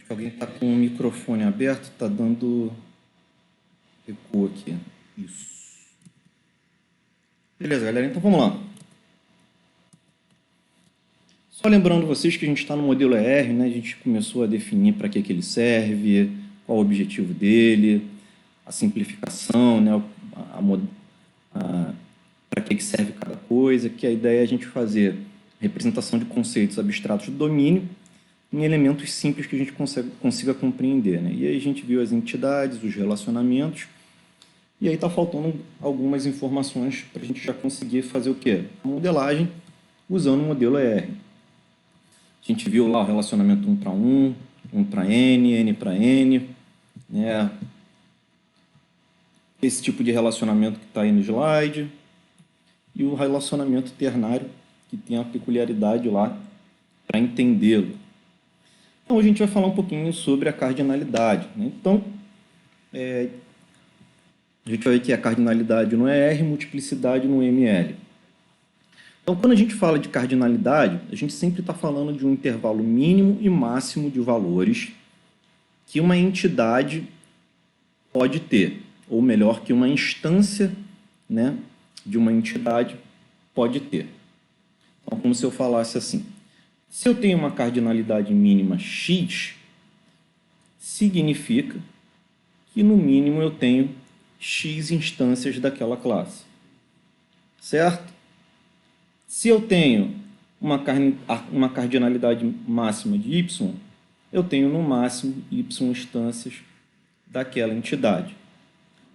Acho que alguém está com o microfone aberto, está dando eco aqui. Isso. Beleza, galera, então vamos lá. Só lembrando vocês que a gente está no modelo ER, né? A gente começou a definir para que ele serve, qual o objetivo dele, a simplificação, né? Para que serve cada coisa, que a ideia é a gente fazer representação de conceitos abstratos do domínio em elementos simples que a gente consiga compreender, né? E aí a gente viu as entidades, os relacionamentos, e aí está faltando algumas informações para a gente já conseguir fazer o quê? A modelagem usando o modelo ER. A gente viu lá o relacionamento 1 para 1, 1 para N, N para N, né? Esse tipo de relacionamento que está aí no slide, e o relacionamento ternário, que tem a peculiaridade lá para entendê-lo. Então, a gente vai falar um pouquinho sobre a cardinalidade, né? Então, a gente vai ver que a cardinalidade no ER, multiplicidade no ML. Então, quando a gente fala de cardinalidade, a gente sempre está falando de um intervalo mínimo e máximo de valores que uma entidade pode ter, ou melhor, que uma instância, né, de uma entidade pode ter. Então, como se eu falasse assim, se eu tenho uma cardinalidade mínima x, significa que no mínimo eu tenho x instâncias daquela classe, certo? Se eu tenho uma cardinalidade máxima de y, eu tenho no máximo y instâncias daquela entidade.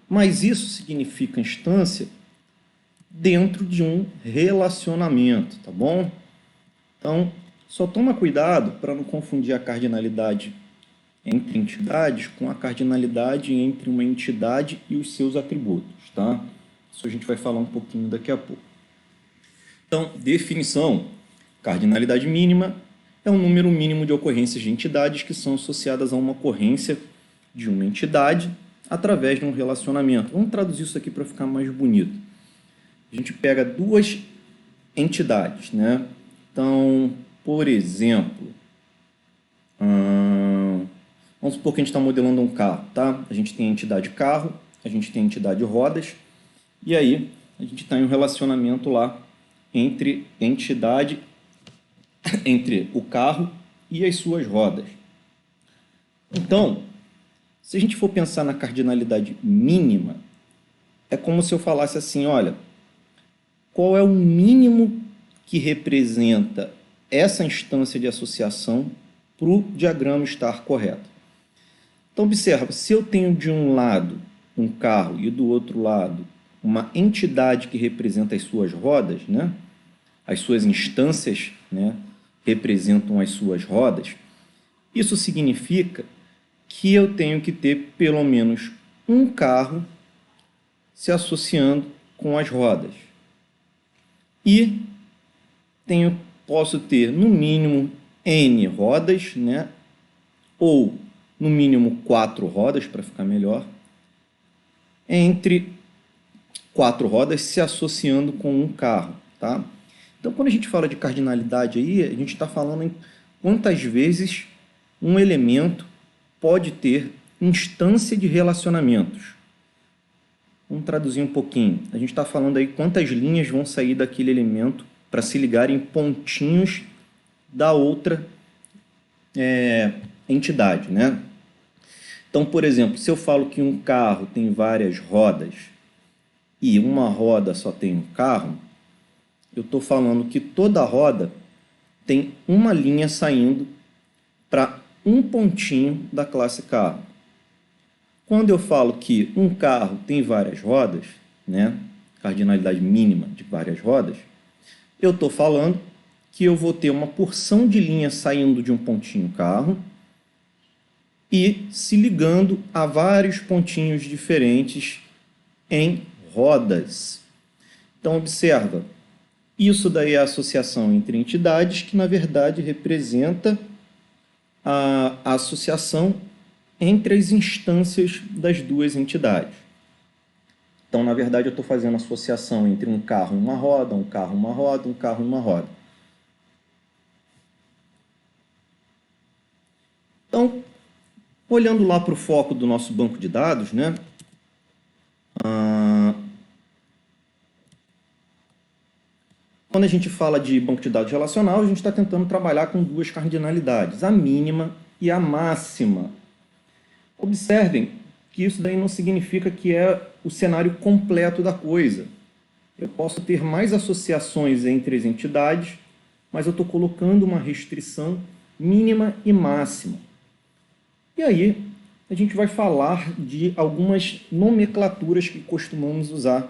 Mas isso significa instância dentro de um relacionamento, tá bom? Então, só toma cuidado para não confundir a cardinalidade entre entidades com a cardinalidade entre uma entidade e os seus atributos, tá? Isso a gente vai falar um pouquinho daqui a pouco. Então, definição: cardinalidade mínima é um número mínimo de ocorrências de entidades que são associadas a uma ocorrência de uma entidade através de um relacionamento. Vamos traduzir isso aqui para ficar mais bonito. A gente pega duas entidades, né? Então, por exemplo, vamos supor que a gente está modelando um carro, tá? A gente tem a entidade carro, a gente tem a entidade rodas, e aí a gente está em um relacionamento lá entre entidade, entre o carro e as suas rodas. Então, se a gente for pensar na cardinalidade mínima, é como se eu falasse assim, olha, qual é o mínimo que representa essa instância de associação para o diagrama estar correto. Então, observa, se eu tenho de um lado um carro e do outro lado uma entidade que representa as suas rodas, né? As suas instâncias, né, representam as suas rodas, isso significa que eu tenho que ter pelo menos um carro se associando com as rodas. E posso ter no mínimo N rodas, né? Ou no mínimo 4 rodas, para ficar melhor, entre 4 rodas se associando com um carro, tá? Então, quando a gente fala de cardinalidade aí, a gente está falando em quantas vezes um elemento pode ter instância de relacionamentos. Vamos traduzir um pouquinho. A gente está falando aí quantas linhas vão sair daquele elemento para se ligar em pontinhos da outra entidade, né? Então, por exemplo, se eu falo que um carro tem várias rodas e uma roda só tem um carro, eu estou falando que toda roda tem uma linha saindo para um pontinho da classe carro. Quando eu falo que um carro tem várias rodas, né, cardinalidade mínima de várias rodas, eu estou falando que eu vou ter uma porção de linha saindo de um pontinho carro e se ligando a vários pontinhos diferentes em rodas. Então, observa, isso daí é a associação entre entidades que, na verdade, representa a associação entre as instâncias das duas entidades. Então, na verdade, eu estou fazendo associação entre um carro e uma roda, um carro e uma roda, um carro e uma roda. Então, Olhando lá para o foco do nosso banco de dados, né? Quando a gente fala de banco de dados relacional, a gente está tentando trabalhar com duas cardinalidades, a mínima e a máxima. Observem que isso daí não significa que é o cenário completo da coisa. Eu posso ter mais associações entre as entidades, mas eu estou colocando uma restrição mínima e máxima. E aí, a gente vai falar de algumas nomenclaturas que costumamos usar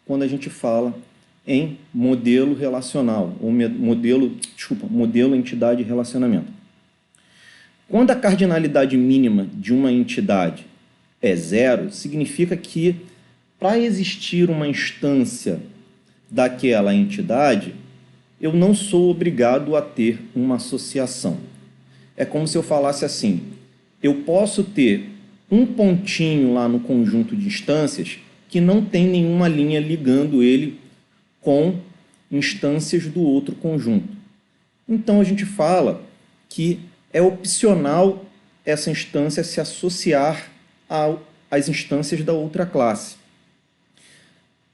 quando a gente fala em modelo relacional, ou modelo entidade e relacionamento. Quando a cardinalidade mínima de uma entidade é zero, significa que para existir uma instância daquela entidade, eu não sou obrigado a ter uma associação. É como se eu falasse assim, eu posso ter um pontinho lá no conjunto de instâncias que não tem nenhuma linha ligando ele com instâncias do outro conjunto. Então, a gente fala que é opcional essa instância se associar às instâncias da outra classe.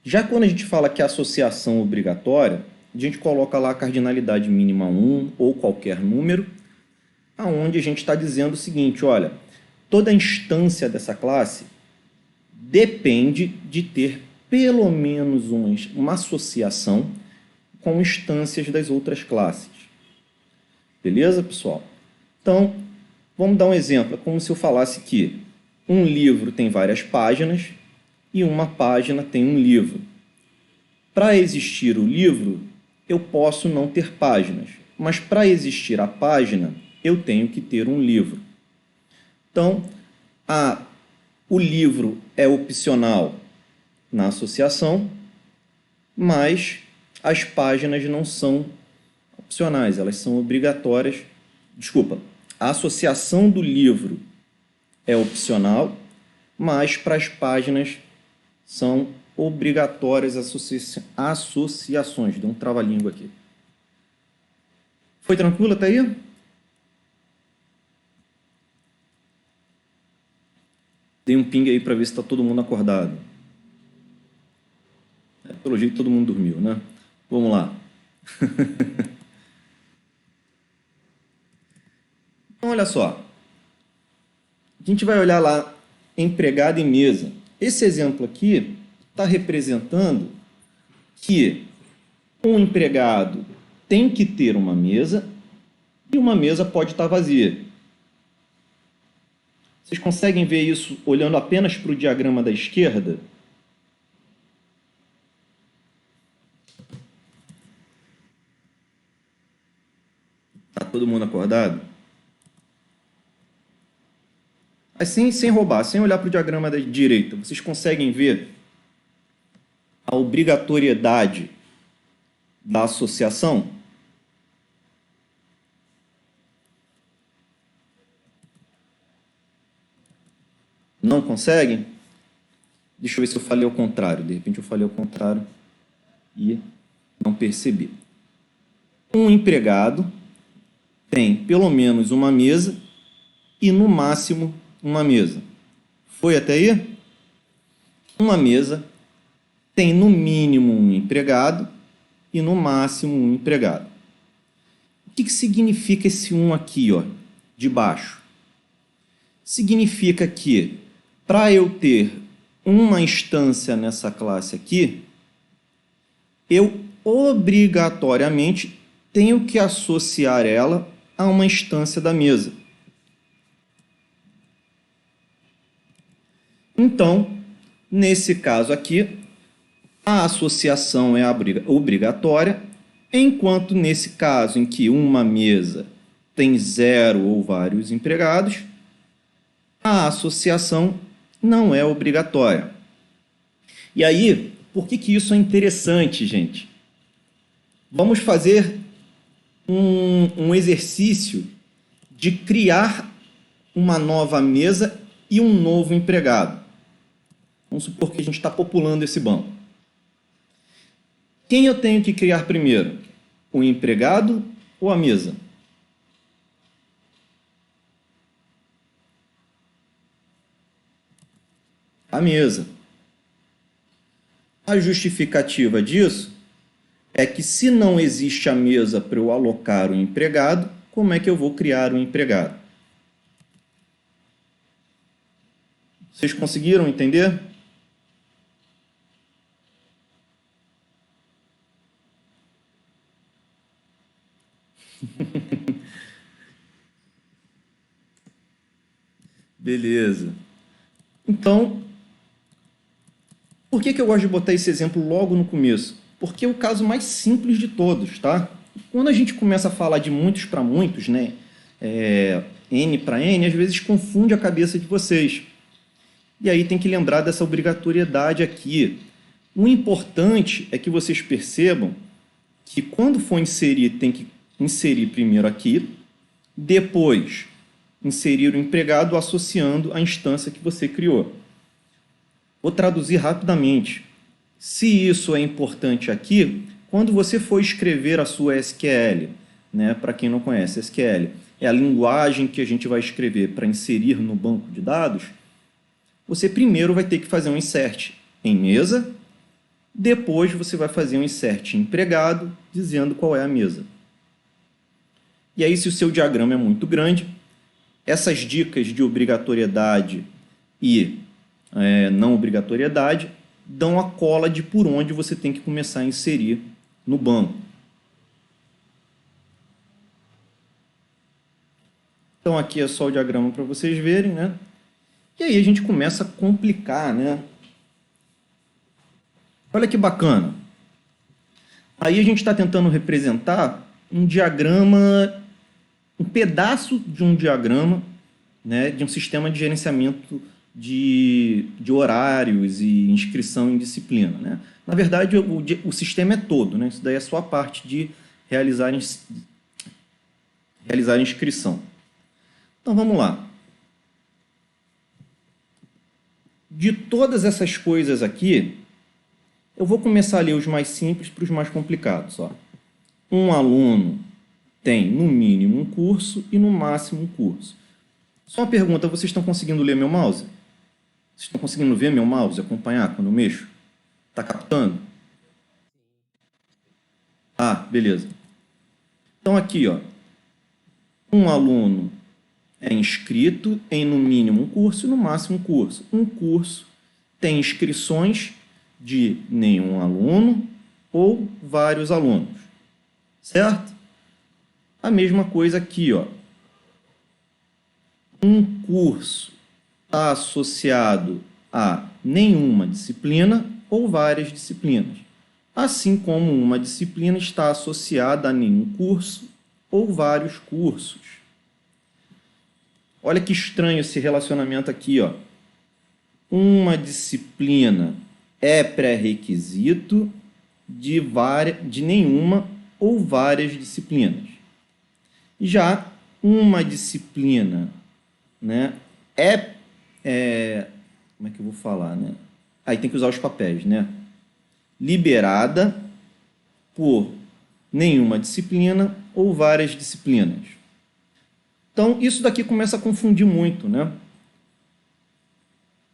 Já quando a gente fala que é associação obrigatória, a gente coloca lá a cardinalidade mínima 1 ou qualquer número, aonde a gente está dizendo o seguinte, olha, toda instância dessa classe depende de ter pelo menos uma associação com instâncias das outras classes. Beleza, pessoal? Então, vamos dar um exemplo. É como se eu falasse que um livro tem várias páginas e uma página tem um livro. Para existir o livro, eu posso não ter páginas, mas para existir a página, eu tenho que ter um livro. Então, o livro é opcional na associação, mas as páginas não são opcionais, elas são obrigatórias. Desculpa, a associação do livro é opcional, mas para as páginas são obrigatórias associações. Deu um trava-língua aqui. Foi tranquilo até aí? Dei um ping aí para ver se está todo mundo acordado. Pelo jeito todo mundo dormiu, né? Vamos lá. Então, olha só. A gente vai olhar lá, empregado e mesa. Esse exemplo aqui está representando que um empregado tem que ter uma mesa e uma mesa pode estar vazia. Vocês conseguem ver isso olhando apenas para o diagrama da esquerda? Está todo mundo acordado? Assim, sem roubar, sem olhar para o diagrama da direita, vocês conseguem ver a obrigatoriedade da associação? Não conseguem? Deixa eu ver se eu falei ao contrário. De repente eu falei ao contrário e não percebi. Um empregado tem pelo menos uma mesa e no máximo uma mesa. Foi até aí? Uma mesa tem no mínimo um empregado e no máximo um empregado. O que significa esse um aqui, ó, de baixo? Significa que para eu ter uma instância nessa classe aqui, eu obrigatoriamente tenho que associar ela a uma instância da mesa. Então, nesse caso aqui, a associação é obrigatória, enquanto nesse caso em que uma mesa tem 0 ou vários empregados, a associação não é obrigatória. E aí, por que isso é interessante, gente? Vamos fazer um exercício de criar uma nova mesa e um novo empregado. Vamos supor que a gente está populando esse banco. Quem eu tenho que criar primeiro? O empregado ou a mesa? a mesa. A justificativa disso é que se não existe a mesa para eu alocar o empregado, como é que eu vou criar o empregado? Vocês conseguiram entender? Beleza. Então, por que eu gosto de botar esse exemplo logo no começo? Porque é o caso mais simples de todos, tá? Quando a gente começa a falar de muitos para muitos, né? N para N, às vezes confunde a cabeça de vocês. E aí tem que lembrar dessa obrigatoriedade aqui. O importante é que vocês percebam que quando for inserir, tem que inserir primeiro aqui, depois inserir o empregado associando a instância que você criou. Vou traduzir rapidamente. Se isso é importante aqui, quando você for escrever a sua SQL, né, para quem não conhece, SQL é a linguagem que a gente vai escrever para inserir no banco de dados, você primeiro vai ter que fazer um insert em mesa, depois você vai fazer um insert em empregado, dizendo qual é a mesa. E aí, se o seu diagrama é muito grande, essas dicas de obrigatoriedade e não obrigatoriedade dão a cola de por onde você tem que começar a inserir no banco. Então, aqui é só o diagrama para vocês verem, né? E aí a gente começa a complicar, né? Olha que bacana. Aí a gente está tentando representar um diagrama, um pedaço de um diagrama, né, de um sistema de gerenciamento de horários e inscrição em disciplina, né? Na verdade, o sistema é todo, né? Isso daí é só a parte de realizar inscrição. Então, vamos lá. De todas essas coisas aqui, eu vou começar a ler os mais simples para os mais complicados. Ó. Um aluno tem, no mínimo, um curso e, no máximo, um curso. Só uma pergunta, vocês estão conseguindo ler meu mouse? Vocês estão conseguindo ver meu mouse, acompanhar quando eu mexo? Está captando? Ah, beleza. Então, aqui, ó, um aluno é inscrito em, no mínimo, um curso e, no máximo, um curso. Um curso tem inscrições de nenhum aluno ou vários alunos. Certo? A mesma coisa aqui, ó. Um curso está associado a nenhuma disciplina ou várias disciplinas, assim como uma disciplina está associada a nenhum curso ou vários cursos. Olha que estranho esse relacionamento aqui, ó. Uma disciplina é pré-requisito de nenhuma ou várias disciplinas. Já uma disciplina, né, como é que eu vou falar, né? Aí tem que usar os papéis, né? Liberada por nenhuma disciplina ou várias disciplinas. Então, isso daqui começa a confundir muito, né?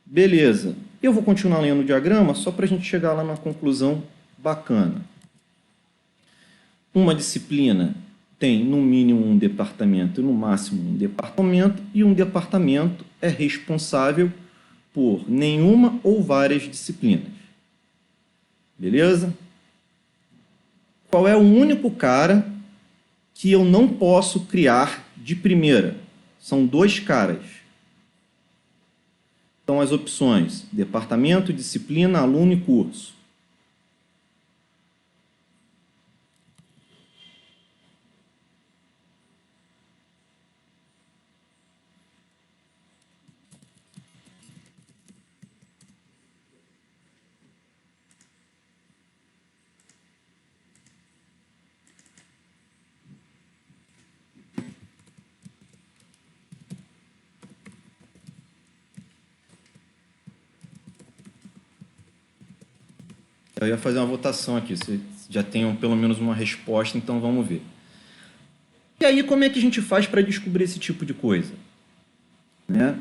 Beleza. Eu vou continuar lendo o diagrama só para a gente chegar lá na conclusão bacana. Uma disciplina tem no mínimo um departamento e no máximo um departamento, e um departamento é responsável por nenhuma ou várias disciplinas. Beleza? Qual é o único cara que eu não posso criar de primeira? São dois caras. Então, as opções: departamento, disciplina, aluno e curso. Eu ia fazer uma votação aqui, vocês já tenham pelo menos uma resposta, então vamos ver. E aí, como é que a gente faz para descobrir esse tipo de coisa? Né?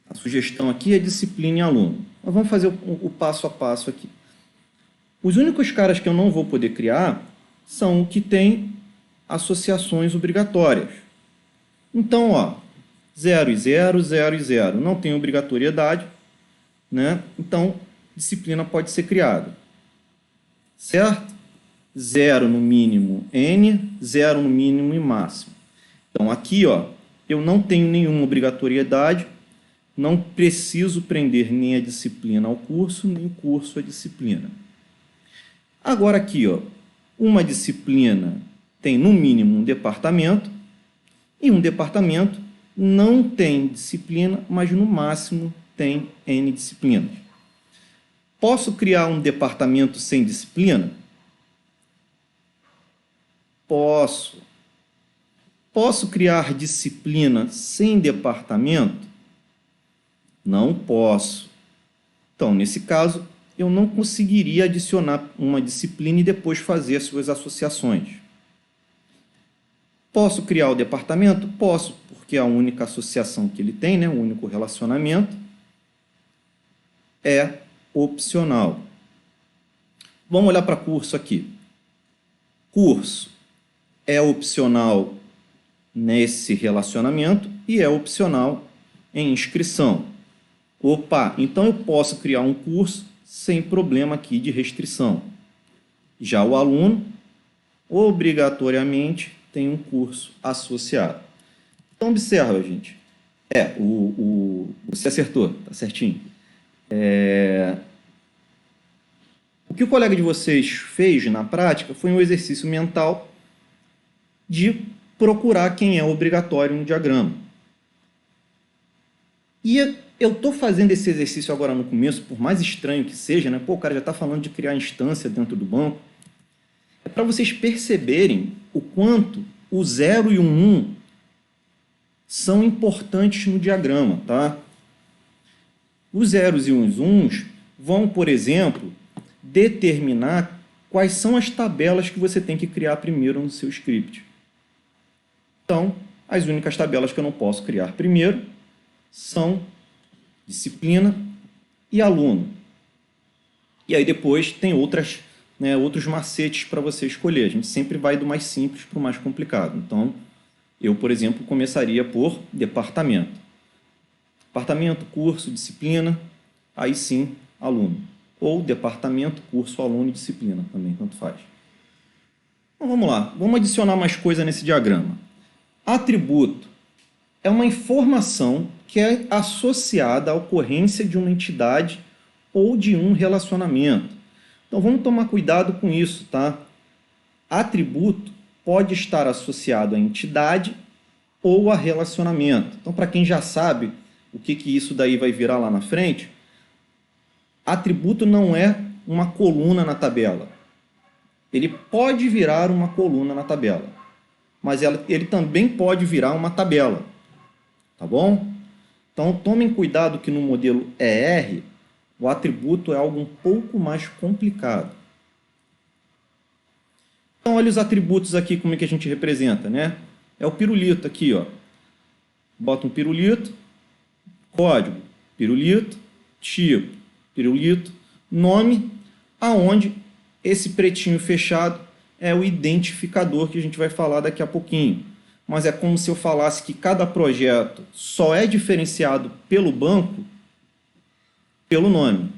A sugestão aqui é disciplina e aluno. Mas vamos fazer o passo a passo aqui. Os únicos caras que eu não vou poder criar são os que têm associações obrigatórias. Então, ó, 0 e 0, 0 e 0. Não tem obrigatoriedade, né? Então, disciplina pode ser criada. Certo? 0 no mínimo N, 0 no mínimo e máximo. Então, aqui, ó, eu não tenho nenhuma obrigatoriedade, não preciso prender nem a disciplina ao curso, nem o curso à disciplina. Agora aqui, ó, uma disciplina tem no mínimo um departamento e um departamento não tem disciplina, mas no máximo tem N disciplinas. Posso criar um departamento sem disciplina? Posso. Posso criar disciplina sem departamento? Não posso. Então, nesse caso, eu não conseguiria adicionar uma disciplina e depois fazer as suas associações. Posso criar o departamento? Posso, porque a única associação que ele tem, né, o único relacionamento, é opcional. Vamos olhar para curso aqui. Curso é opcional nesse relacionamento e é opcional em inscrição. Opa, então eu posso criar um curso sem problema aqui de restrição. Já o aluno, obrigatoriamente, tem um curso associado. Então, observa, gente. Você acertou, tá certinho. O que o colega de vocês fez na prática foi um exercício mental de procurar quem é obrigatório no diagrama. E eu estou fazendo esse exercício agora no começo, por mais estranho que seja, né? Pô, o cara já está falando de criar instância dentro do banco. É para vocês perceberem o quanto o 0 e o 1 são importantes no diagrama, tá? Os zeros e os uns vão, por exemplo, determinar quais são as tabelas que você tem que criar primeiro no seu script. Então, as únicas tabelas que eu não posso criar primeiro são disciplina e aluno. E aí depois tem outros macetes para você escolher. A gente sempre vai do mais simples para o mais complicado. Então, eu, por exemplo, começaria por departamento. Departamento, curso, disciplina, aí sim, aluno. Ou departamento, curso, aluno e disciplina também, tanto faz. Então, vamos lá. Vamos adicionar mais coisa nesse diagrama. Atributo é uma informação que é associada à ocorrência de uma entidade ou de um relacionamento. Então, vamos tomar cuidado com isso, tá? Atributo pode estar associado à entidade ou a relacionamento. Então, para quem já sabe o que isso daí vai virar lá na frente, atributo não é uma coluna na tabela. Ele pode virar uma coluna na tabela, mas ele também pode virar uma tabela, tá bom? Então, tomem cuidado que no modelo ER, o atributo é algo um pouco mais complicado. Então, olha os atributos aqui, como é que a gente representa, né? É o pirulito aqui, ó. Bota um pirulito, código, pirulito, tipo, pirulito, nome, aonde esse pretinho fechado é o identificador que a gente vai falar daqui a pouquinho. Mas é como se eu falasse que cada projeto só é diferenciado pelo banco pelo nome.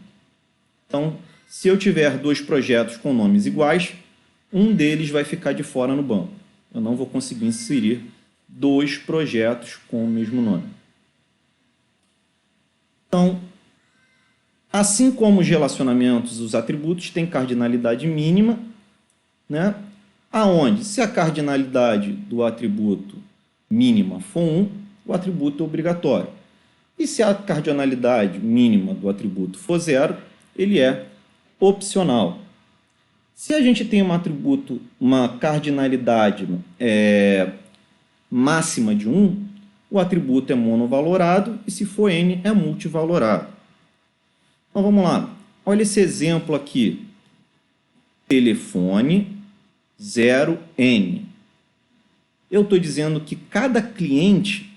Então, se eu tiver dois projetos com nomes iguais, um deles vai ficar de fora no banco. Eu não vou conseguir inserir dois projetos com o mesmo nome. Então, assim como os relacionamentos, os atributos têm cardinalidade mínima, né? Aonde, se a cardinalidade do atributo mínima for 1, o atributo é obrigatório. E se a cardinalidade mínima do atributo for 0, ele é opcional. Se a gente tem um atributo, uma cardinalidade máxima de 1, o atributo é monovalorado e se for n, é multivalorado. Então vamos lá. Olha esse exemplo aqui. Telefone 0N. Eu estou dizendo que cada cliente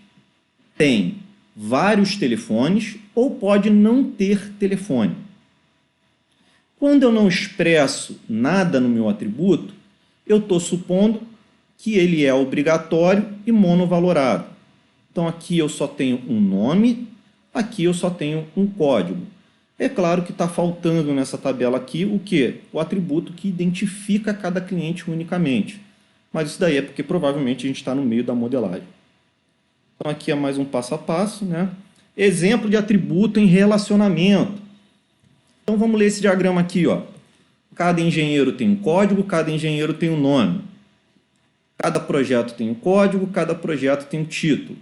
tem vários telefones ou pode não ter telefone. Quando eu não expresso nada no meu atributo, eu estou supondo que ele é obrigatório e monovalorado. Então, aqui eu só tenho um nome, aqui eu só tenho um código. É claro que está faltando nessa tabela aqui o quê? O atributo que identifica cada cliente unicamente. Mas isso daí é porque provavelmente a gente está no meio da modelagem. Então, aqui é mais um passo a passo, né? Exemplo de atributo em relacionamento. Então, vamos ler esse diagrama aqui, ó. Cada engenheiro tem um código, cada engenheiro tem um nome. Cada projeto tem um código, cada projeto tem um título.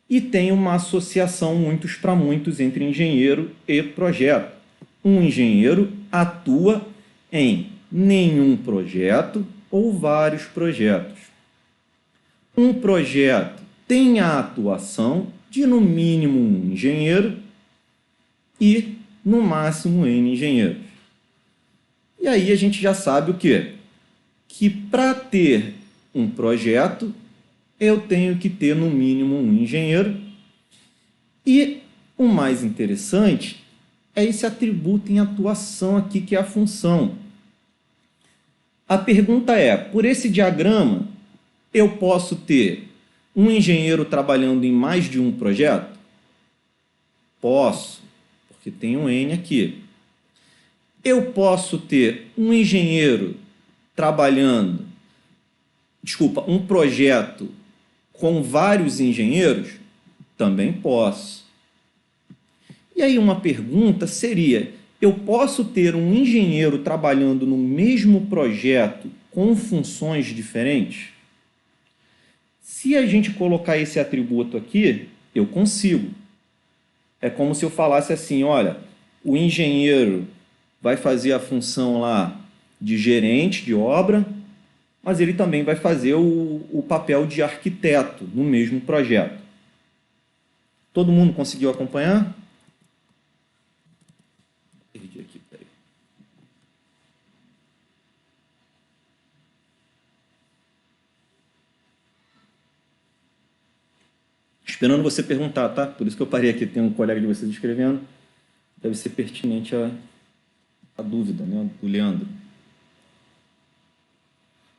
E tem uma associação muitos para muitos entre engenheiro e projeto. Um engenheiro atua em nenhum projeto ou vários projetos. Um projeto tem a atuação de no mínimo um engenheiro e no máximo N engenheiros. E aí a gente já sabe o quê? Que para ter um projeto, eu tenho que ter no mínimo um engenheiro. E o mais interessante é esse atributo em atuação aqui, que é a função. A pergunta é, por esse diagrama, eu posso ter um engenheiro trabalhando em mais de um projeto? Posso, porque tem um N aqui. Eu posso ter um engenheiro trabalhando, um projeto com vários engenheiros? Também posso. E aí uma pergunta seria, eu posso ter um engenheiro trabalhando no mesmo projeto com funções diferentes? Se a gente colocar esse atributo aqui, eu consigo. É como se eu falasse assim, olha, o engenheiro vai fazer a função lá de gerente de obra, mas ele também vai fazer o papel de arquiteto no mesmo projeto. Todo mundo conseguiu acompanhar? Perdi aqui, peraí. Esperando você perguntar, tá? Por isso que eu parei aqui, tem um colega de vocês escrevendo. Deve ser pertinente a dúvida, né, do Leandro.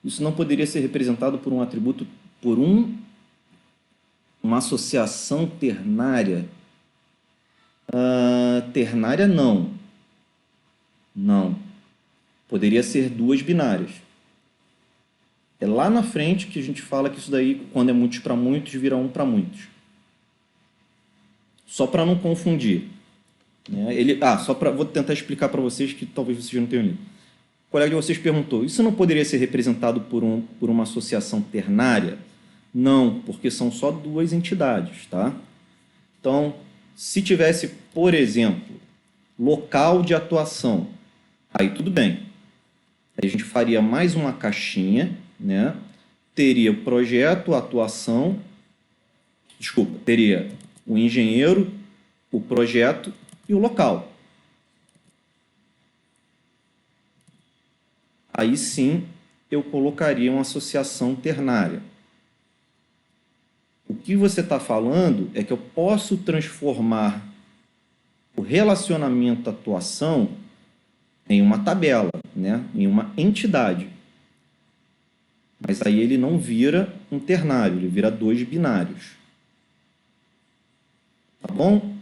Isso não poderia ser representado por um atributo, por uma associação ternária? Ternária não. Não. Poderia ser duas binárias. É lá na frente que a gente fala que isso daí, quando é muitos para muitos, vira um para muitos. Só para não confundir. Né? Vou tentar explicar para vocês que talvez vocês não tenham lido. O colega de vocês perguntou, isso não poderia ser representado por uma associação ternária? Não, porque são só duas entidades, tá? Então, se tivesse, por exemplo, local de atuação, aí tudo bem. Aí a gente faria mais uma caixinha, né? Teria o projeto, a atuação, teria o engenheiro, o projeto e o local. Aí sim eu colocaria uma associação ternária. O que você está falando é que eu posso transformar o relacionamento atuação em uma tabela, né? Em uma entidade. Mas aí ele não vira um ternário, ele vira dois binários. Tá bom?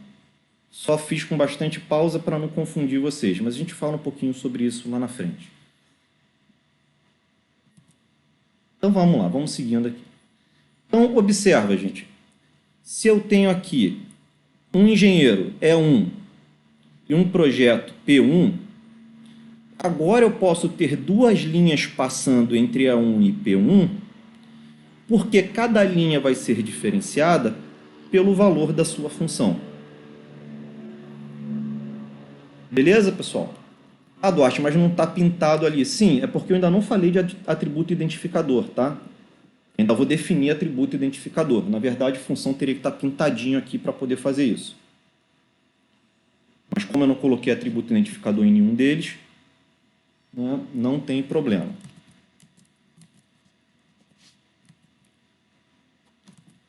Só fiz com bastante pausa para não confundir vocês, mas a gente fala um pouquinho sobre isso lá na frente. Então vamos lá, vamos seguindo aqui. Então observa, gente. Se eu tenho aqui um engenheiro E1 e um projeto P1, agora eu posso ter duas linhas passando entre E1 e P1, porque cada linha vai ser diferenciada pelo valor da sua função. Beleza, pessoal? Ah, Duarte, mas não está pintado ali. Sim, é porque eu ainda não falei de atributo identificador, tá? Ainda vou definir atributo identificador. Na verdade, a função teria que estar pintadinho aqui para poder fazer isso. Mas como eu não coloquei atributo identificador em nenhum deles, né, não tem problema.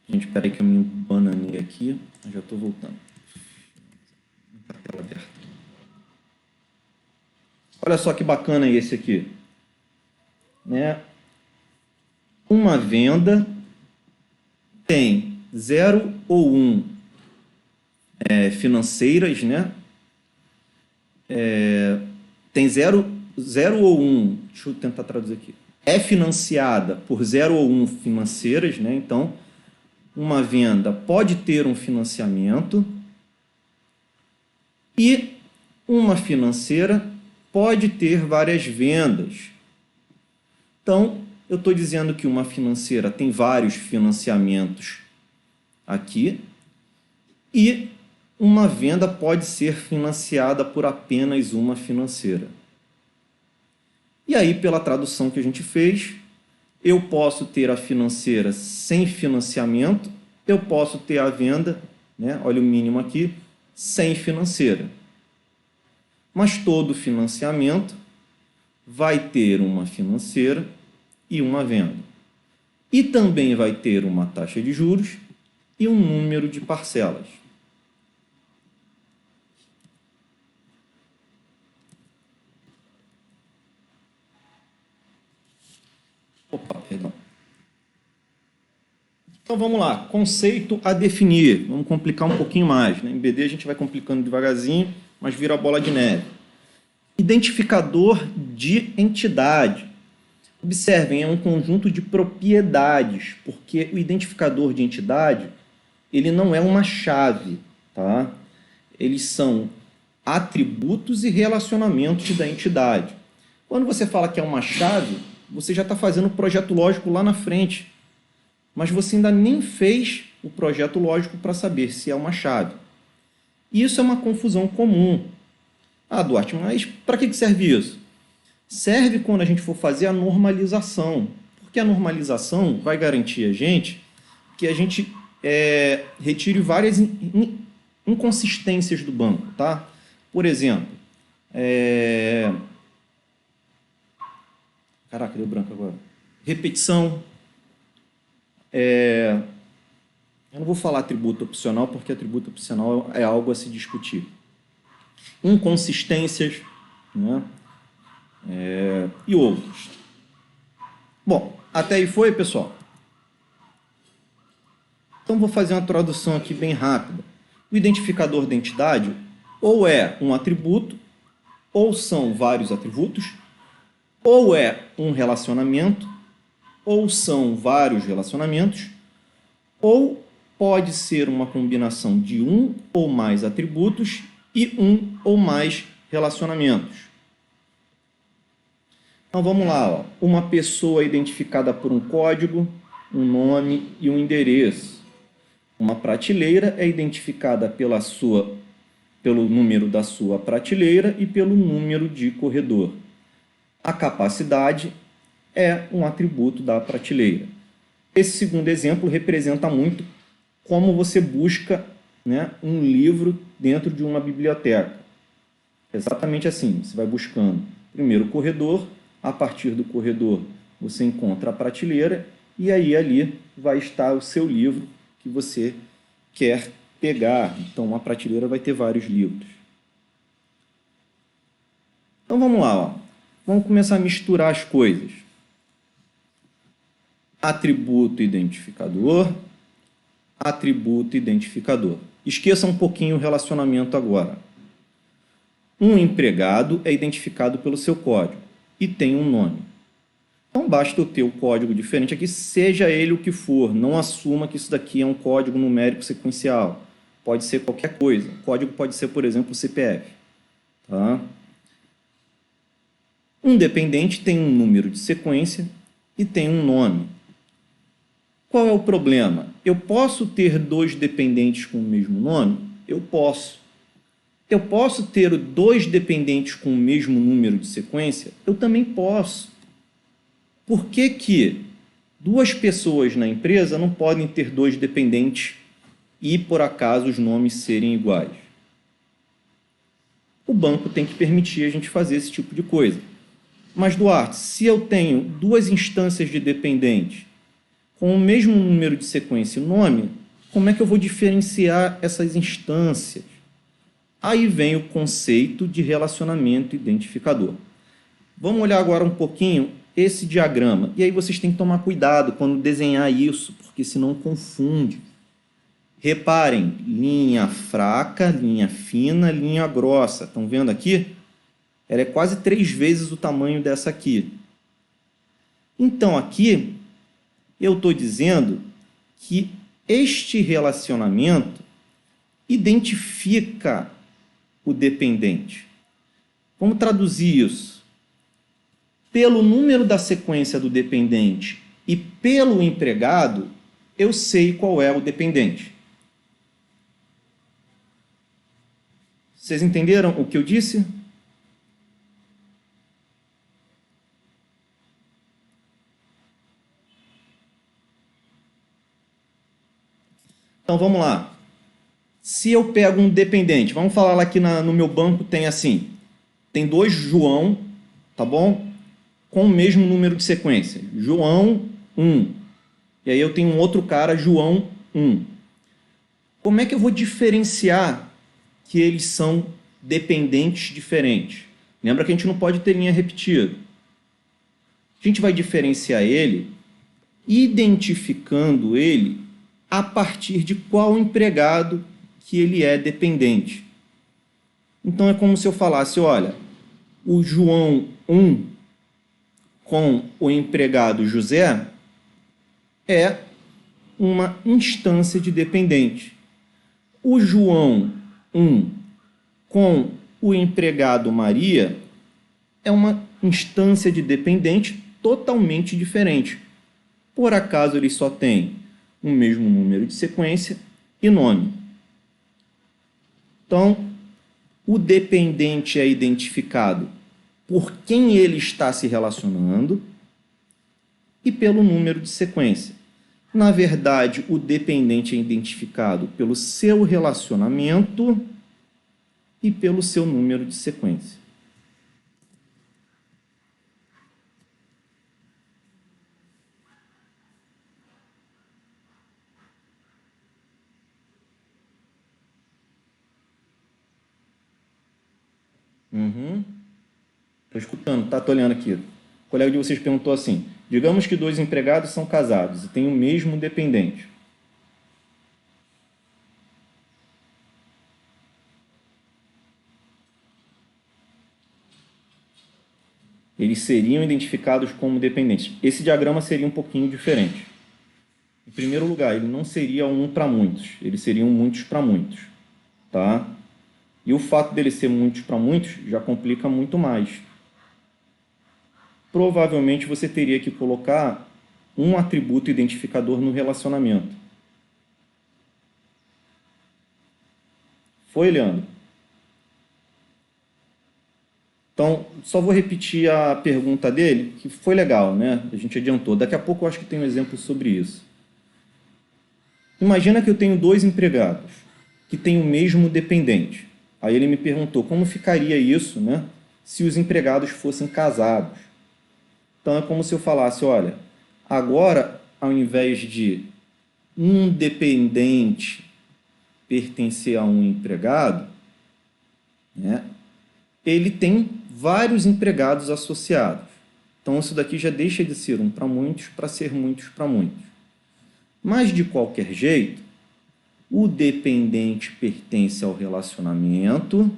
Gente, espera aí que eu me bananei. abandonei aqui, já estou voltando. A tela aberta. Olha só que bacana esse aqui. Né? Uma venda tem 0 ou 1 financeiras, né? Tem 0 ou 1, deixa eu tentar traduzir aqui. É financiada por 0 ou 1 financeiras, né? Então, uma venda pode ter um financiamento e uma financeira pode ter várias vendas. Então, eu estou dizendo que uma financeira tem vários financiamentos aqui e uma venda pode ser financiada por apenas uma financeira. E aí, pela tradução que a gente fez, eu posso ter a financeira sem financiamento, eu posso ter a venda, né, olha o mínimo aqui, sem financeira. Mas todo financiamento vai ter uma financeira e uma venda. E também vai ter uma taxa de juros e um número de parcelas. Opa, perdão. Então vamos lá, conceito a definir. Vamos complicar um pouquinho mais, né? Em BD a gente vai complicando devagarzinho, mas vira a bola de neve. Identificador de entidade. Observem, é um conjunto de propriedades, porque o identificador de entidade, ele não é uma chave, tá? Eles são atributos e relacionamentos da entidade. Quando você fala que é uma chave, você já está fazendo o projeto lógico lá na frente, mas você ainda nem fez o projeto lógico para saber se é uma chave. E isso é uma confusão comum. Ah, Duarte, mas para que serve isso? Serve quando a gente for fazer a normalização, porque a normalização vai garantir a gente que a gente retire várias inconsistências do banco, tá? Por exemplo, caraca, deu branco agora. Repetição. Eu não vou falar atributo opcional, porque atributo opcional é algo a se discutir. Inconsistências, né? E outros. Bom, até aí foi, pessoal? Então, vou fazer uma tradução aqui bem rápida. O identificador da entidade ou é um atributo, ou são vários atributos, ou é um relacionamento, ou são vários relacionamentos, ou pode ser uma combinação de um ou mais atributos e um ou mais relacionamentos. Então vamos lá, ó. Uma pessoa identificada por um código, um nome e um endereço. Uma prateleira é identificada pelo número da sua prateleira e pelo número de corredor. A capacidade é um atributo da prateleira. Esse segundo exemplo representa muito como você busca, né, um livro dentro de uma biblioteca. Exatamente assim, você vai buscando primeiro o corredor, a partir do corredor você encontra a prateleira e aí ali vai estar o seu livro que você quer pegar. Então, a prateleira vai ter vários livros. Então, vamos lá. Ó. Vamos começar a misturar as coisas. Atributo identificador, atributo identificador. Esqueça um pouquinho o relacionamento agora. Um empregado é identificado pelo seu código e tem um nome. Então, basta eu ter o código diferente aqui, seja ele o que for. Não assuma que isso daqui é um código numérico sequencial. Pode ser qualquer coisa. O código pode ser, por exemplo, o CPF. Tá? Um dependente tem um número de sequência e tem um nome. Qual é o problema? Eu posso ter dois dependentes com o mesmo nome? Eu posso. Eu posso ter dois dependentes com o mesmo número de sequência? Eu também posso. Por que que duas pessoas na empresa não podem ter dois dependentes e, por acaso, os nomes serem iguais? O banco tem que permitir a gente fazer esse tipo de coisa. Mas, Duarte, se eu tenho duas instâncias de dependentes com o mesmo número de sequência e nome, Como é que eu vou diferenciar essas instâncias? Aí vem o conceito de relacionamento identificador. Vamos olhar agora um pouquinho esse diagrama. E aí vocês têm que tomar cuidado quando desenhar isso, porque senão confunde. Reparem, linha fraca, linha fina, linha grossa. Estão vendo aqui? Ela é quase 3 vezes o tamanho dessa aqui. Então, aqui, eu estou dizendo que este relacionamento identifica o dependente. Vamos traduzir isso. Pelo número da sequência do dependente e pelo empregado, eu sei qual é o dependente. Vocês entenderam o que eu disse? Então, vamos lá. Se eu pego um dependente, vamos falar lá que no meu banco tem assim, tem 2 João, tá bom? Com o mesmo número de sequência. João 1. E aí eu tenho um outro cara, João 1. Como é que eu vou diferenciar que eles são dependentes diferentes? Lembra que a gente não pode ter linha repetida. A gente vai diferenciar ele identificando ele a partir de qual empregado que ele é dependente. Então é como se eu falasse, olha, o João 1 com o empregado José é uma instância de dependente. O João 1 com o empregado Maria é uma instância de dependente totalmente diferente. Por acaso eles só têm o mesmo número de sequência e nome. Então, o dependente é identificado por quem ele está se relacionando e pelo número de sequência. Na verdade, o dependente é identificado pelo seu relacionamento e pelo seu número de sequência. Estou escutando, tá? Estou olhando aqui. O colega de vocês perguntou assim, digamos que 2 empregados são casados e têm o mesmo dependente. Eles seriam identificados como dependentes. Esse diagrama seria um pouquinho diferente. Em primeiro lugar, ele não seria um para muitos, ele seria um muitos para muitos. Tá? E o fato dele ser muitos para muitos já complica muito mais. Provavelmente você teria que colocar um atributo identificador no relacionamento. Foi, Leandro? Então, só vou repetir a pergunta dele, que foi legal, né? A gente adiantou. Daqui a pouco eu acho que tem um exemplo sobre isso. Imagina que eu tenho 2 empregados que têm o mesmo dependente. Aí ele me perguntou como ficaria isso, né, se os empregados fossem casados. Então é como se eu falasse, olha, agora ao invés de um dependente pertencer a um empregado, né, ele tem vários empregados associados. Então isso daqui já deixa de ser um para muitos para ser muitos para muitos. Mas de qualquer jeito, o dependente pertence ao relacionamento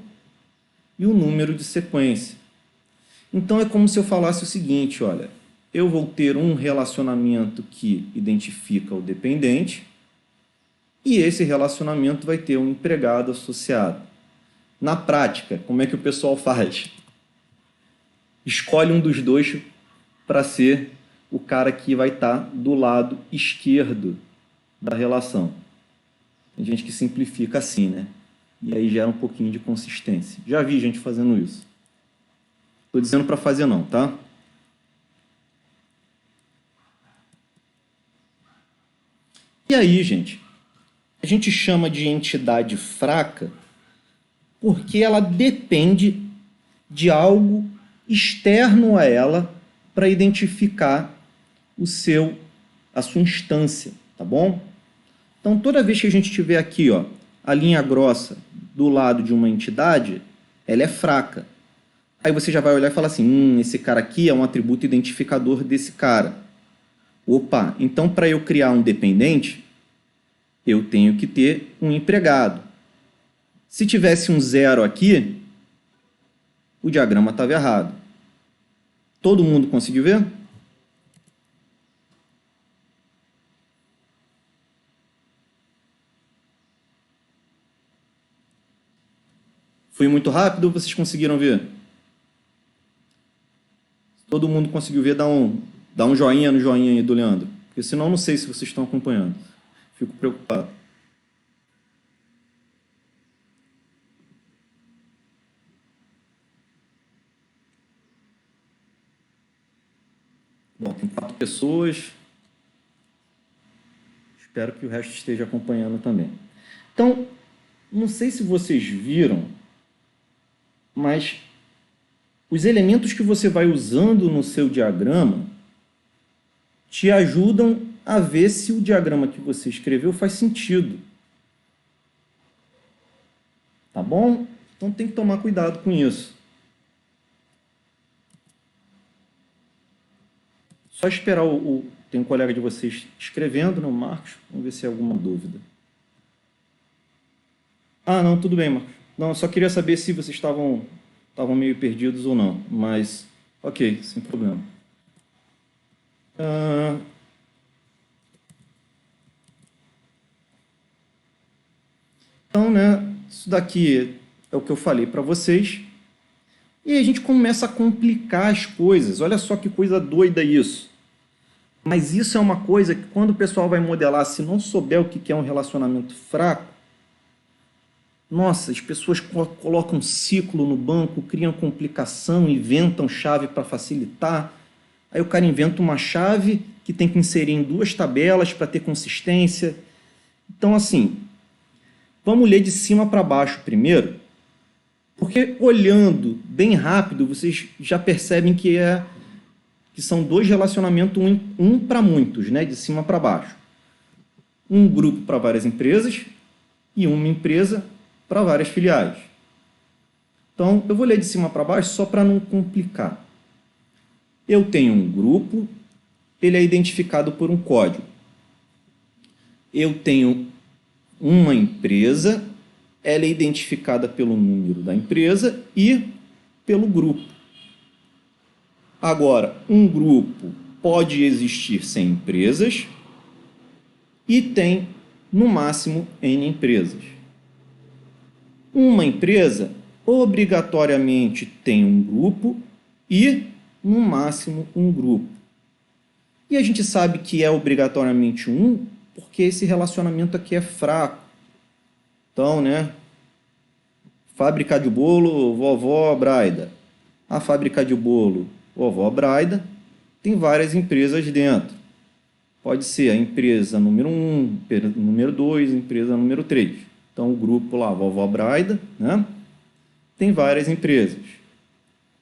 e o número de sequência. Então é como se eu falasse o seguinte, olha, eu vou ter um relacionamento que identifica o dependente e esse relacionamento vai ter um empregado associado. Na prática, como é que o pessoal faz? Escolhe um dos dois para ser o cara que vai estar do lado esquerdo da relação. Tem gente que simplifica assim, né? E aí gera um pouquinho de consistência. Já vi gente fazendo isso. Estou dizendo para fazer não, tá? E aí, gente, a gente chama de entidade fraca porque ela depende de algo externo a ela para identificar a sua instância, tá bom? Então, toda vez que a gente tiver aqui, ó, a linha grossa do lado de uma entidade, ela é fraca. Aí você já vai olhar e falar assim, esse cara aqui é um atributo identificador desse cara. Opa, então para eu criar um dependente, eu tenho que ter um empregado. Se tivesse um zero aqui, o diagrama estava errado. Todo mundo conseguiu ver? Foi muito rápido ou vocês conseguiram ver? Todo mundo conseguiu ver, dá um joinha no joinha aí do Leandro. Porque senão eu não sei se vocês estão acompanhando. Fico preocupado. Bom, tem 4 pessoas. Espero que o resto esteja acompanhando também. Então, não sei se vocês viram, mas os elementos que você vai usando no seu diagrama te ajudam a ver se o diagrama que você escreveu faz sentido. Tá bom? Então tem que tomar cuidado com isso. Só esperar tem um colega de vocês escrevendo, não, Marcos? Vamos ver se é alguma dúvida. Ah, não, tudo bem, Marcos. Não, eu só queria saber se vocês estavam meio perdidos ou não, mas ok, sem problema. Então, né, isso daqui é o que eu falei para vocês. E aí a gente começa a complicar as coisas. Olha só que coisa doida isso. Mas isso é uma coisa que quando o pessoal vai modelar, se não souber o que é um relacionamento fraco, nossa, as pessoas colocam ciclo no banco, criam complicação, inventam chave para facilitar. Aí o cara inventa uma chave que tem que inserir em 2 tabelas para ter consistência. Então, assim, vamos ler de cima para baixo primeiro, porque olhando bem rápido, vocês já percebem que são 2 relacionamentos, um para muitos, né, de cima para baixo. Um grupo para várias empresas e uma empresa para várias filiais. Então, eu vou ler de cima para baixo só para não complicar. Eu tenho um grupo, ele é identificado por um código. Eu tenho uma empresa, ela é identificada pelo número da empresa e pelo grupo. Agora, um grupo pode existir sem empresas e tem, no máximo, N empresas. Uma empresa obrigatoriamente tem um grupo e, no máximo, um grupo. E a gente sabe que é obrigatoriamente um, porque esse relacionamento aqui é fraco. Então, né? Fábrica de bolo, vovó Braida. A fábrica de bolo, vovó Braida, tem várias empresas dentro. Pode ser a empresa número 1, número 2, empresa número 3. Então, o grupo lá, vovó Braida, né? Tem várias empresas.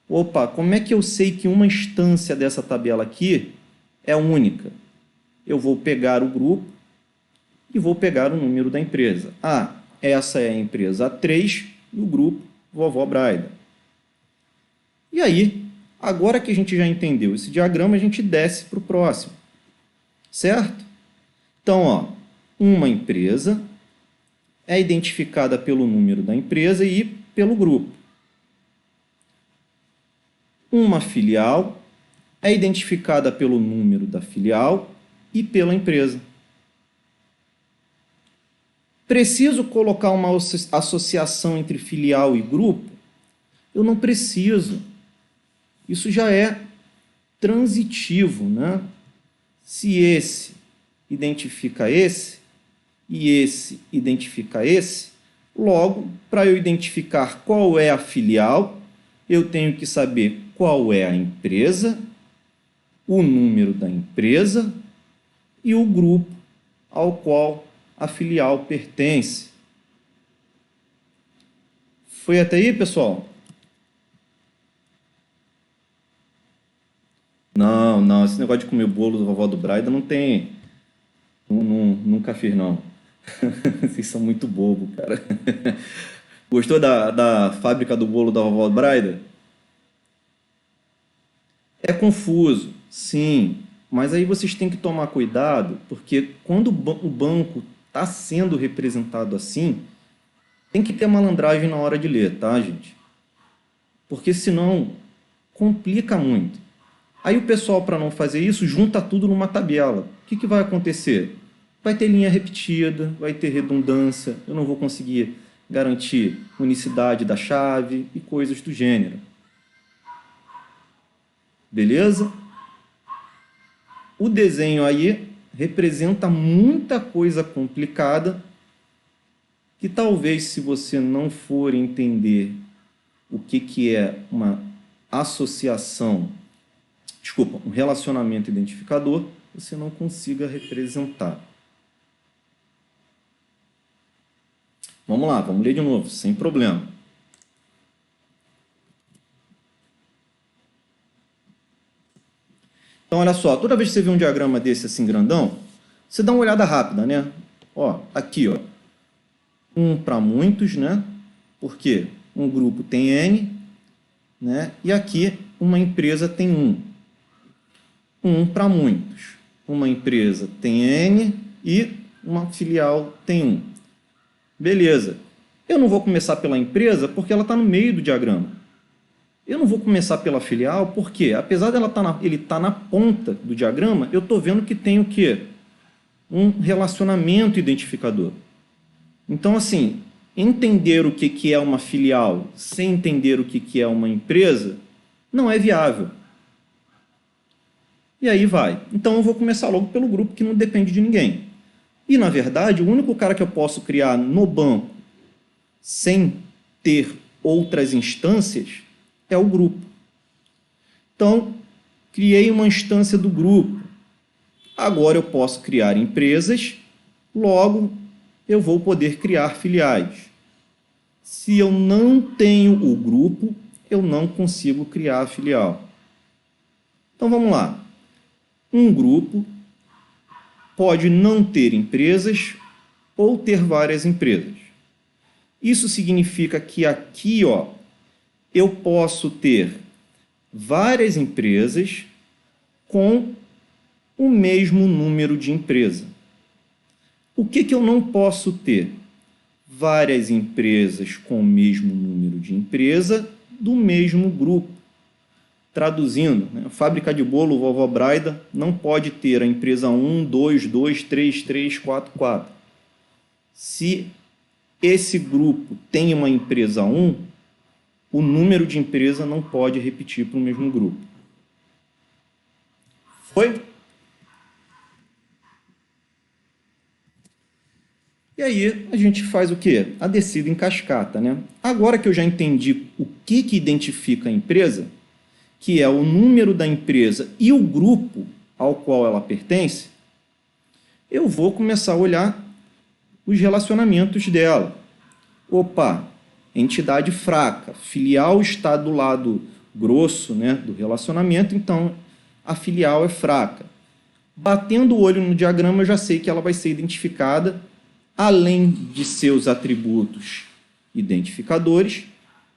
Opa, como é que eu sei que uma instância dessa tabela aqui é única? Eu vou pegar o grupo e vou pegar o número da empresa. Ah, essa é a empresa 3 e o grupo vovó Braida. E aí, agora que a gente já entendeu esse diagrama, a gente desce para o próximo. Certo? Então, ó, uma empresa é identificada pelo número da empresa e pelo grupo. Uma filial é identificada pelo número da filial e pela empresa. Preciso colocar uma associação entre filial e grupo? Eu não preciso. Isso já é transitivo, né? Se esse identifica esse e esse identifica esse, logo, para eu identificar qual é a filial, eu tenho que saber qual é a empresa, o número da empresa e o grupo ao qual a filial pertence. Foi até aí, pessoal? Não, esse negócio de comer bolo do vovó do Braida não tem. Nunca fiz, não. Vocês são muito bobo, cara. Gostou da fábrica do bolo da vovó Braida? É confuso, sim, mas aí vocês têm que tomar cuidado, porque quando o banco está sendo representado assim, tem que ter malandragem na hora de ler, tá, gente? Porque senão complica muito. Aí o pessoal, para não fazer isso, junta tudo numa tabela. O que vai acontecer? Vai ter linha repetida, vai ter redundância, eu não vou conseguir garantir unicidade da chave e coisas do gênero. Beleza? O desenho aí representa muita coisa complicada que talvez, se você não for entender o que é uma associação, desculpa, um relacionamento identificador, você não consiga representar. Vamos lá, vamos ler de novo, sem problema. Então, olha só, toda vez que você vê um diagrama desse assim grandão, você dá uma olhada rápida, né? Ó, aqui, ó, um para muitos, né? Porque um grupo tem N, né? E aqui uma empresa tem um para muitos. Uma empresa tem N e uma filial tem um. Beleza. Eu não vou começar pela empresa porque ela está no meio do diagrama. Eu não vou começar pela filial porque, apesar dela ele estar na ponta do diagrama, eu estou vendo que tem o quê? Um relacionamento identificador. Então, assim, entender o que é uma filial sem entender o que é uma empresa não é viável. E aí vai. Então eu vou começar logo pelo grupo que não depende de ninguém. E, na verdade, o único cara que eu posso criar no banco sem ter outras instâncias é o grupo. Então, criei uma instância do grupo. Agora eu posso criar empresas, logo eu vou poder criar filiais. Se eu não tenho o grupo, eu não consigo criar a filial. Então vamos lá. Um grupo pode não ter empresas ou ter várias empresas. Isso significa que aqui, ó, eu posso ter várias empresas com o mesmo número de empresa. O que eu não posso ter? Várias empresas com o mesmo número de empresa do mesmo grupo. Traduzindo, né, a fábrica de bolo Vovó Braida não pode ter a empresa 1, 2, 2, 3, 3, 4, 4. Se esse grupo tem uma empresa 1, o número de empresa não pode repetir para o mesmo grupo. Foi? E aí a gente faz o quê? A descida em cascata, né? Agora que eu já entendi o que identifica a empresa, que é o número da empresa e o grupo ao qual ela pertence, eu vou começar a olhar os relacionamentos dela. Opa, entidade fraca, filial está do lado grosso, né, do relacionamento, então a filial é fraca. Batendo o olho no diagrama, eu já sei que ela vai ser identificada, além de seus atributos identificadores,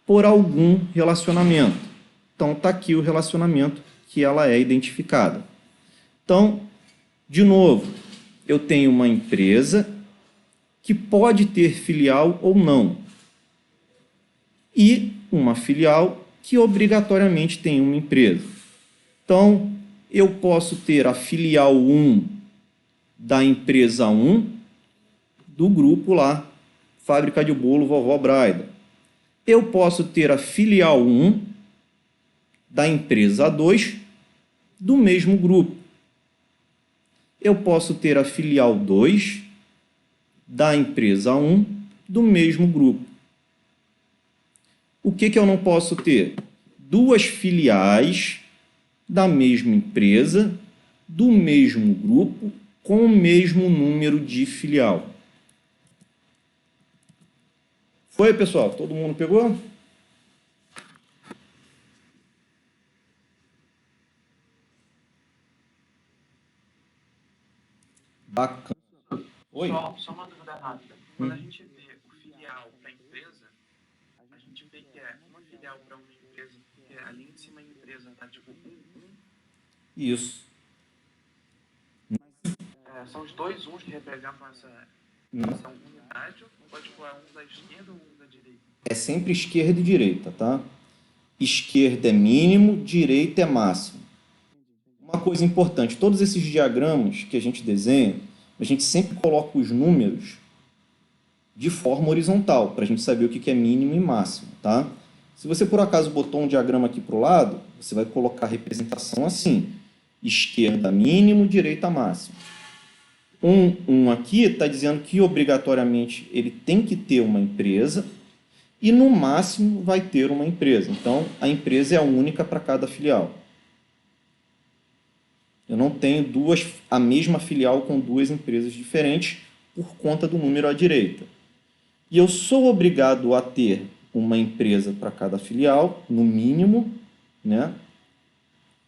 por algum relacionamento. Então, está aqui o relacionamento que ela é identificada. Então, de novo, eu tenho uma empresa que pode ter filial ou não, e uma filial que obrigatoriamente tem uma empresa. Então, eu posso ter a filial 1 da empresa 1 do grupo lá, Fábrica de Bolo Vovó Braida. Eu posso ter a filial 1 da empresa 2 do mesmo grupo. Eu posso ter a filial 2 da empresa 1 do mesmo grupo. O que eu não posso ter? Duas filiais da mesma empresa, do mesmo grupo, com o mesmo número de filial. Foi, pessoal? Todo mundo pegou? Bacana. Oi? Só uma dúvida rápida. Quando a gente vê o filial para empresa, a gente vê que é uma filial para uma empresa, porque ali em cima a empresa está tipo Isso. são os dois uns que representam essa unidade, ou tipo é um da esquerda ou um da direita? É sempre esquerda e direita, tá? Esquerda é mínimo, direita é máximo. Uma coisa importante, todos esses diagramas que a gente desenha, a gente sempre coloca os números de forma horizontal, para a gente saber o que é mínimo e máximo, tá? Se você por acaso botou um diagrama aqui para o lado, você vai colocar a representação assim, esquerda mínimo, direita máximo. Um aqui está dizendo que obrigatoriamente ele tem que ter uma empresa e no máximo vai ter uma empresa. Então, a empresa é a única para cada filial. Eu não tenho a mesma filial com duas empresas diferentes por conta do número à direita. E eu sou obrigado a ter uma empresa para cada filial, no mínimo, né?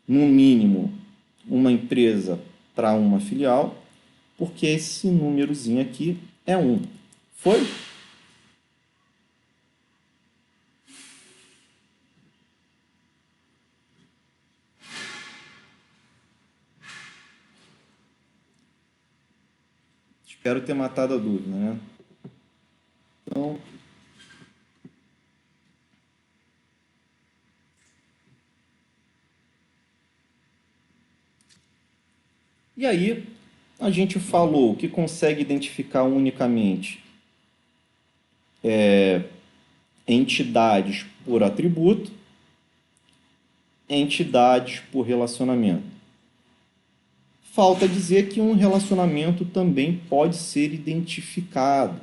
No mínimo, uma empresa para uma filial, porque esse númerozinho aqui é 1. Foi? Espero ter matado a dúvida, né? Então, e aí, a gente falou que consegue identificar unicamente entidades por atributo, entidades por relacionamento. Falta dizer que um relacionamento também pode ser identificado.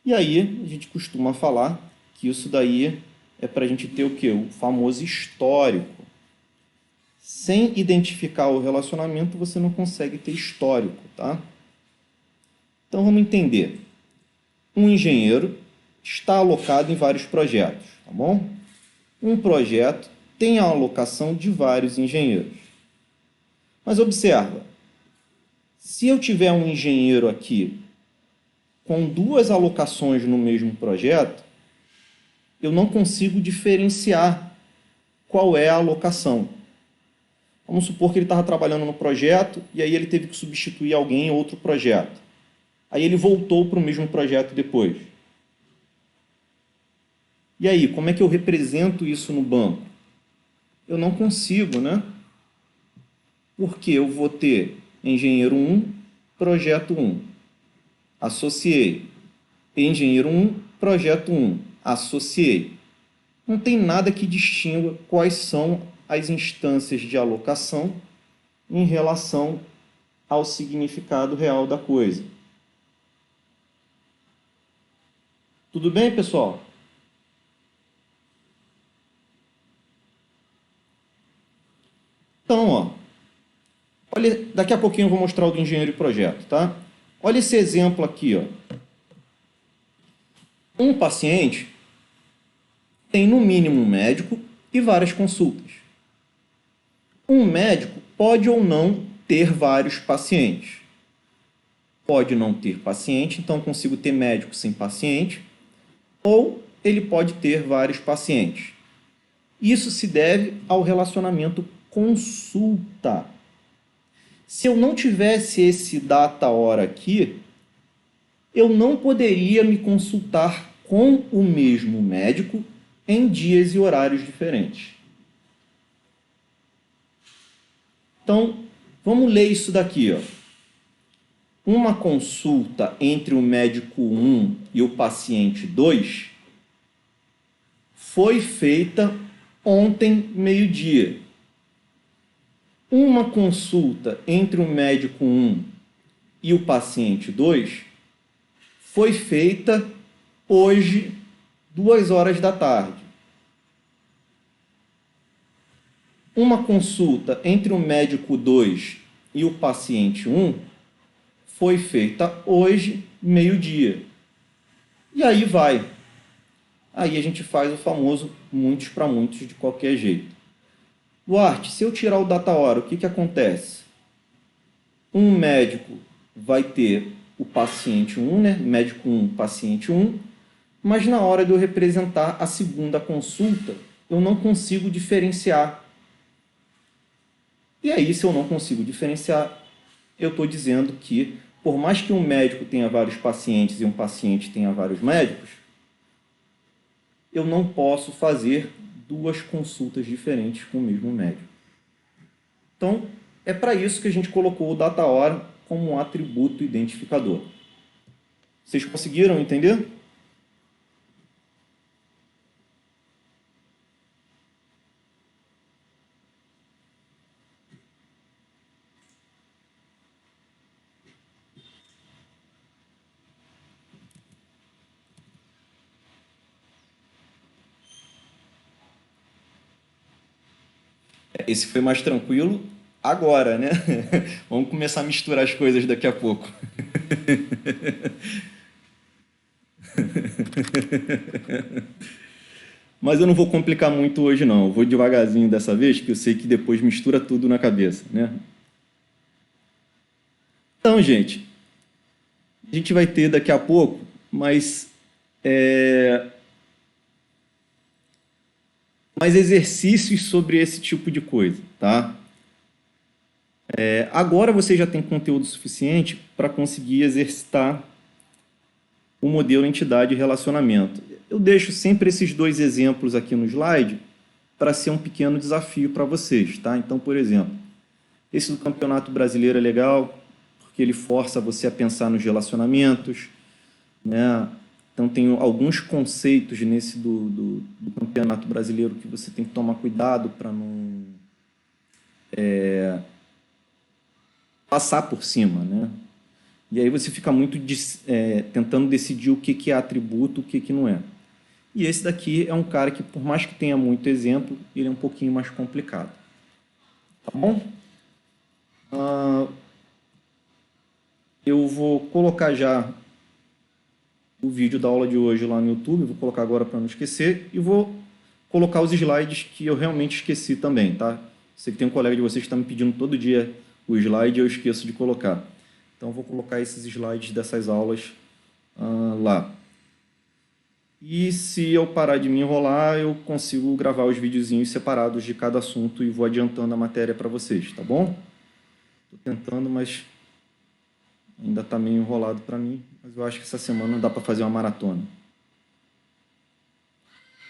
E aí, a gente costuma falar que isso daí é para a gente ter o quê? O famoso histórico. Sem identificar o relacionamento, você não consegue ter histórico, tá? Então, vamos entender. Um engenheiro está alocado em vários projetos, tá bom? Um projeto tem a alocação de vários engenheiros. Mas observa, se eu tiver um engenheiro aqui com duas alocações no mesmo projeto, eu não consigo diferenciar qual é a alocação. Vamos supor que ele estava trabalhando no projeto e aí ele teve que substituir alguém em outro projeto. Aí ele voltou para o mesmo projeto depois. E aí, como é que eu represento isso no banco? Eu não consigo, né? Porque eu vou ter engenheiro 1, projeto 1. Associei. Engenheiro 1, projeto 1. Associei. Não tem nada que distinga quais são as instâncias de alocação em relação ao significado real da coisa. Tudo bem, pessoal? Então, ó, olha, daqui a pouquinho eu vou mostrar o do engenheiro e projeto, tá? Olha esse exemplo aqui, ó. Um paciente tem no mínimo um médico e várias consultas. Um médico pode ou não ter vários pacientes. Pode não ter paciente, então consigo ter médico sem paciente, ou ele pode ter vários pacientes. Isso se deve ao relacionamento consulta. Se eu não tivesse esse data-hora aqui, eu não poderia me consultar com o mesmo médico em dias e horários diferentes. Então, vamos ler isso daqui, ó. Uma consulta entre o médico 1 e o paciente 2 foi feita ontem, meio-dia. Uma consulta entre o médico 1 e o paciente 2 foi feita hoje, 2 horas da tarde. Uma consulta entre o médico 2 e o paciente 1 foi feita hoje, meio-dia. E aí vai. Aí a gente faz o famoso muitos para muitos de qualquer jeito. Duarte, se eu tirar o data hora, o que acontece? Um médico vai ter o paciente 1, né? Médico 1, paciente 1, mas na hora de eu representar a segunda consulta, eu não consigo diferenciar. E aí, se eu não consigo diferenciar, eu estou dizendo que, por mais que um médico tenha vários pacientes e um paciente tenha vários médicos, eu não posso fazer duas consultas diferentes com o mesmo médico. Então, é para isso que a gente colocou o data-hora como um atributo identificador. Vocês conseguiram entender? Esse foi mais tranquilo agora, né? Vamos começar a misturar as coisas daqui a pouco. Mas eu não vou complicar muito hoje, não. Eu vou devagarzinho dessa vez, que eu sei que depois mistura tudo na cabeça, né? Então, gente, a gente vai ter daqui a pouco, mas mais exercícios sobre esse tipo de coisa, tá? Agora você já tem conteúdo suficiente para conseguir exercitar o modelo entidade e relacionamento. Eu deixo sempre esses dois exemplos aqui no slide para ser um pequeno desafio para vocês, tá? Então, por exemplo, esse do Campeonato Brasileiro é legal porque ele força você a pensar nos relacionamentos, né? Então, tem alguns conceitos nesse do Campeonato Brasileiro que você tem que tomar cuidado para não passar por cima, né? E aí você fica muito tentando decidir o que é atributo, o que não é. E esse daqui é um cara que, por mais que tenha muito exemplo, ele é um pouquinho mais complicado. Tá bom? Eu vou colocar já o vídeo da aula de hoje lá no YouTube, vou colocar agora para não esquecer, e vou colocar os slides que eu realmente esqueci também, tá? Sei que tem um colega de vocês que está me pedindo todo dia o slide e eu esqueço de colocar. Então, eu vou colocar esses slides dessas aulas lá. E se eu parar de me enrolar, eu consigo gravar os videozinhos separados de cada assunto e vou adiantando a matéria para vocês, tá bom? Estou tentando, mas ainda está meio enrolado para mim. Mas eu acho que essa semana dá para fazer uma maratona.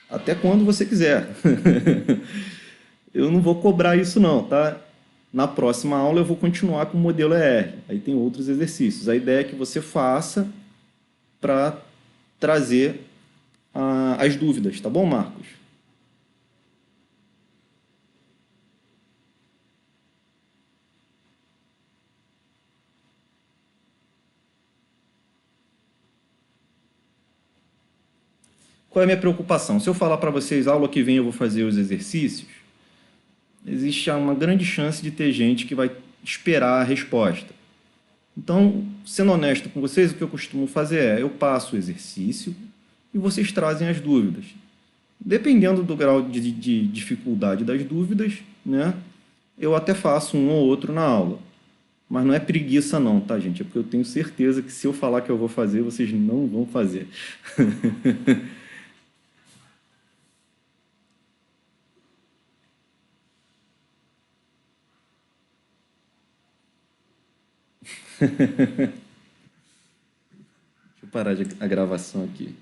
Até quando você quiser. Eu não vou cobrar isso não, tá? Na próxima aula eu vou continuar com o modelo ER. Aí tem outros exercícios. A ideia é que você faça para trazer as dúvidas, tá bom, Marcos? Qual é a minha preocupação? Se eu falar para vocês, aula que vem eu vou fazer os exercícios, existe uma grande chance de ter gente que vai esperar a resposta. Então, sendo honesto com vocês, o que eu costumo fazer é, eu passo o exercício e vocês trazem as dúvidas. Dependendo do grau de dificuldade das dúvidas, né, eu até faço um ou outro na aula. Mas não é preguiça não, tá, gente? É porque eu tenho certeza que se eu falar que eu vou fazer, vocês não vão fazer. Deixa eu parar a gravação aqui.